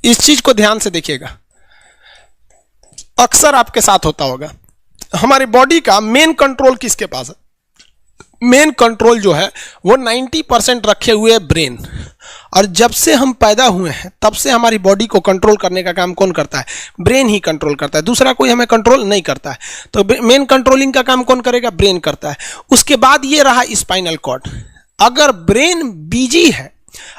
इस चीज को ध्यान से देखिएगा, अक्सर आपके साथ होता होगा। हमारी बॉडी का मेन कंट्रोल किसके पास है? मेन कंट्रोल जो है वो 90% रखे हुए ब्रेन। और जब से हम पैदा हुए हैं तब से हमारी बॉडी को कंट्रोल करने का काम कौन करता है? ब्रेन ही कंट्रोल करता है, दूसरा कोई हमें कंट्रोल नहीं करता है। तो मेन कंट्रोलिंग का काम कौन करेगा? ब्रेन करता है। उसके बाद ये रहा स्पाइनल कॉर्ड। अगर ब्रेन बिजी है,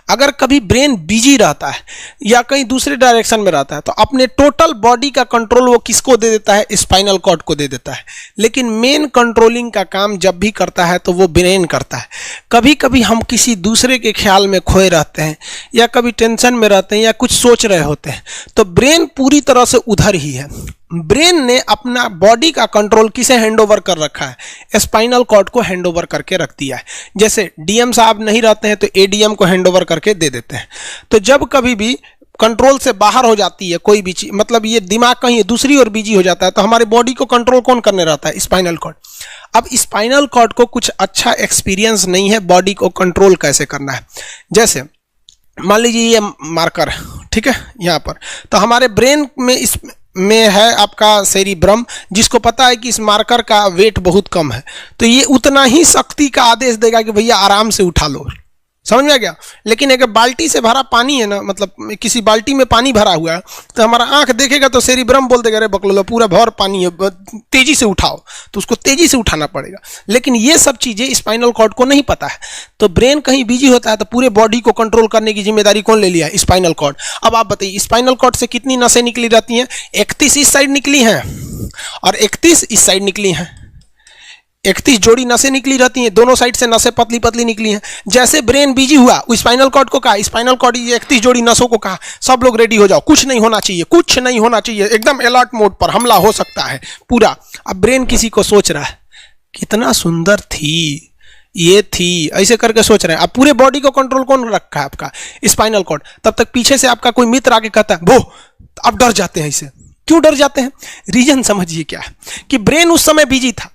अगर कभी ब्रेन बिजी रहता है या कहीं दूसरे डायरेक्शन में रहता है, तो अपने टोटल बॉडी का कंट्रोल वो किसको दे देता है? स्पाइनल कॉर्ड को दे देता है। लेकिन मेन कंट्रोलिंग का काम जब भी करता है तो वो ब्रेन करता है। कभी कभी हम किसी दूसरे के ख्याल में खोए रहते हैं या कभी टेंशन में रहते हैं या कुछ सोच रहे होते हैं, तो ब्रेन पूरी तरह से उधर ही है। ब्रेन ने अपना बॉडी का कंट्रोल किसे हैंडओवर कर रखा है? स्पाइनल कॉर्ड को हैंडओवर करके रख दिया है। जैसे डीएम साहब नहीं रहते हैं तो एडीएम को हैंडओवर करके दे देते हैं। तो जब कभी भी कंट्रोल से बाहर हो जाती है कोई भी चीज, मतलब ये दिमाग कहीं दूसरी ओर बिजी हो जाता है, तो हमारी बॉडी को कंट्रोल कौन करने रहता है? Spinal cord. अब स्पाइनल कॉर्ड को कुछ अच्छा एक्सपीरियंस नहीं है बॉडी को कंट्रोल कैसे करना है। जैसे मान लीजिए ये मार्कर, ठीक है, यहाँ पर, तो हमारे ब्रेन में है आपका सेरिब्रम, जिसको पता है कि इस मार्कर का वेट बहुत कम है, तो ये उतना ही शक्ति का आदेश देगा कि भैया आराम से उठा लो। समझ में आ गया? लेकिन अगर बाल्टी से भरा पानी है ना, मतलब किसी बाल्टी में पानी भरा हुआ है, तो हमारा आंख देखेगा तो सेरिब्रम बोल देगा अरे बकलोला पूरा भर पानी है, तेजी से उठाओ, तो उसको तेजी से उठाना पड़ेगा। लेकिन ये सब चीजें स्पाइनल कॉर्ड को नहीं पता है। तो ब्रेन कहीं बिजी होता है तो पूरे बॉडी को कंट्रोल करने की जिम्मेदारी कौन ले लिया? Spinal cord. अब आप बताइए स्पाइनल कॉर्ड से कितनी नसें निकली रहती हैं? 31 इस साइड निकली हैं और 31 इस साइड निकली हैं। 31 जोड़ी नसें निकली रहती हैं, दोनों साइड से नसें पतली पतली निकली हैं। जैसे ब्रेन बिजी हुआ, स्पाइनल कॉर्ड को कहा, स्पाइनल कॉर्ड 31 जोड़ी नसों को कहा सब लोग रेडी हो जाओ, कुछ नहीं होना चाहिए, कुछ नहीं होना चाहिए, एकदम अलर्ट मोड पर, हमला हो सकता है पूरा। अब ब्रेन किसी को सोच रहा है कितना सुंदर थी ये थी, ऐसे करके सोच रहे हैं। अब पूरे बॉडी को कंट्रोल कौन रखा है? आपका स्पाइनल कॉर्ड। तब तक पीछे से आपका कोई मित्र आके कहता है वो, अब डर जाते हैं। इसे क्यों डर जाते हैं? रीजन समझिए क्या है कि ब्रेन उस समय बिजी था,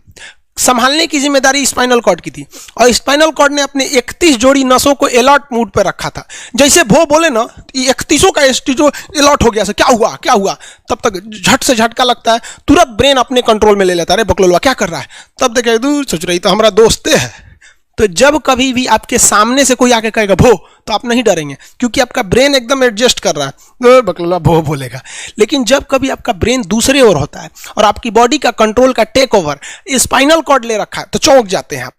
संभालने की जिम्मेदारी स्पाइनल कॉर्ड की थी, और स्पाइनल कॉर्ड ने अपने 31 जोड़ी नसों को अलर्ट मूड पर रखा था। जैसे वो बोले ना 31 का जो अलर्ट हो गया, क्या हुआ क्या हुआ, तब तक झट से झटका लगता है, तुरंत ब्रेन अपने कंट्रोल में ले लेता है। अरे बकलोलवा क्या कर रहा है? तब देखे दूर सोच रही तो हमारा दोस्त है। तो जब कभी भी आपके सामने से कोई आके कहेगा भो, तो आप नहीं डरेंगे, क्योंकि आपका ब्रेन एकदम एडजस्ट कर रहा है, बकलोला भो बोलेगा। लेकिन जब कभी आपका ब्रेन दूसरे ओर होता है और आपकी बॉडी का कंट्रोल का टेक ओवर स्पाइनल कॉर्ड ले रखा है, तो चौंक जाते हैं आप।